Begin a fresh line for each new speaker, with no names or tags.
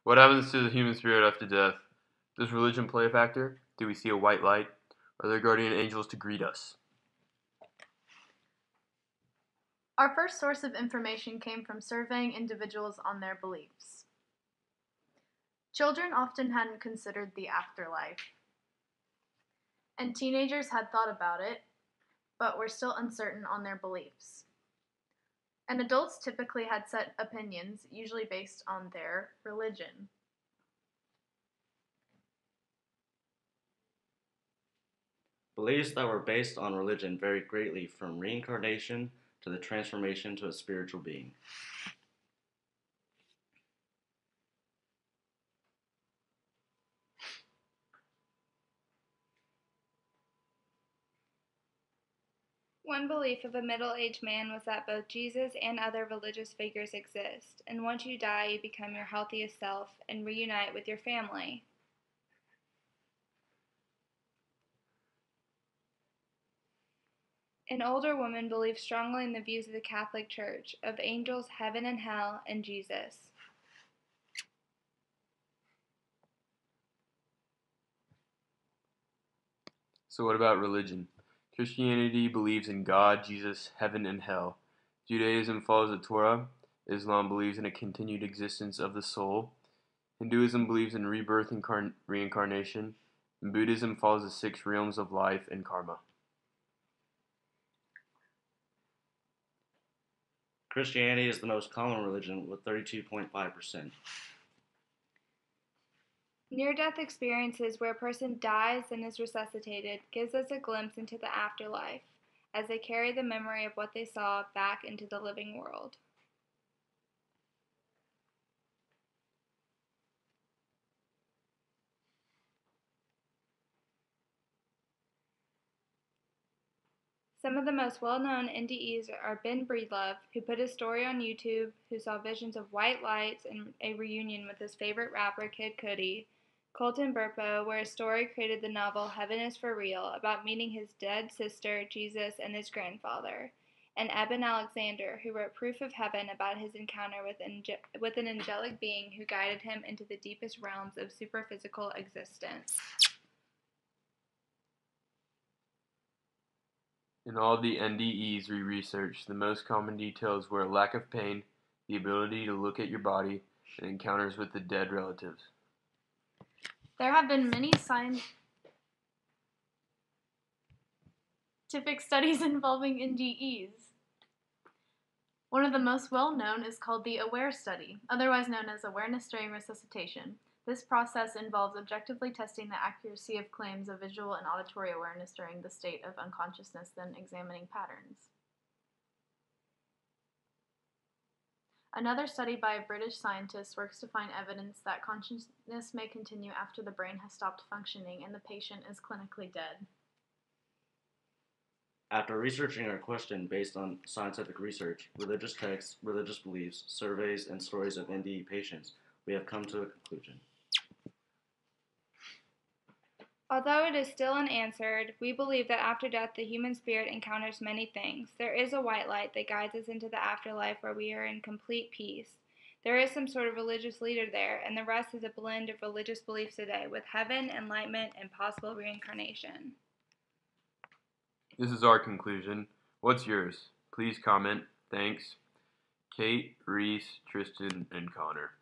What happens to the human spirit after death? Does religion play a factor? Do we see a white light? Are there guardian angels to greet us?
Our first source of information came from surveying individuals on their beliefs. Children often hadn't considered the afterlife, and teenagers had thought about it, but were still uncertain on their beliefs. And adults typically had set opinions, usually based on their religion.
Beliefs that were based on religion varied greatly from reincarnation to the transformation to a spiritual being.
One belief of a middle-aged man was that both Jesus and other religious figures exist, and once you die, you become your healthiest self and reunite with your family. An older woman believed strongly in the views of the Catholic Church of angels, heaven and hell, and Jesus.
So, what about religion? Christianity believes in God, Jesus, heaven, and hell. Judaism follows the Torah. Islam believes in a continued existence of the soul. Hinduism believes in rebirth and reincarnation. And Buddhism follows the six realms of life and karma.
Christianity is the most common religion with 32.5%.
Near-death experiences where a person dies and is resuscitated gives us a glimpse into the afterlife, as they carry the memory of what they saw back into the living world. Some of the most well-known NDEs are Ben Breedlove, who put his story on YouTube, who saw visions of white lights and a reunion with his favorite rapper Kid Cudi; Colton Burpo, where his story created the novel Heaven is for Real, about meeting his dead sister, Jesus, and his grandfather; and Eben Alexander, who wrote Proof of Heaven about his encounter with an angelic being who guided him into the deepest realms of superphysical existence.
In all the NDEs we researched, the most common details were a lack of pain, the ability to look at your body, and encounters with the dead relatives.
There have been many scientific studies involving NDEs. One of the most well-known is called the AWARE study, otherwise known as Awareness During Resuscitation. This process involves objectively testing the accuracy of claims of visual and auditory awareness during the state of unconsciousness, then examining patterns. Another study by a British scientist works to find evidence that consciousness may continue after the brain has stopped functioning and the patient is clinically dead.
After researching our question based on scientific research, religious texts, religious beliefs, surveys, and stories of NDE patients, we have come to a conclusion.
Although it is still unanswered, we believe that after death the human spirit encounters many things. There is a white light that guides us into the afterlife where we are in complete peace. There is some sort of religious leader there, and the rest is a blend of religious beliefs today with heaven, enlightenment, and possible reincarnation.
This is our conclusion. What's yours? Please comment. Thanks. Kate, Reese, Tristan, and Connor.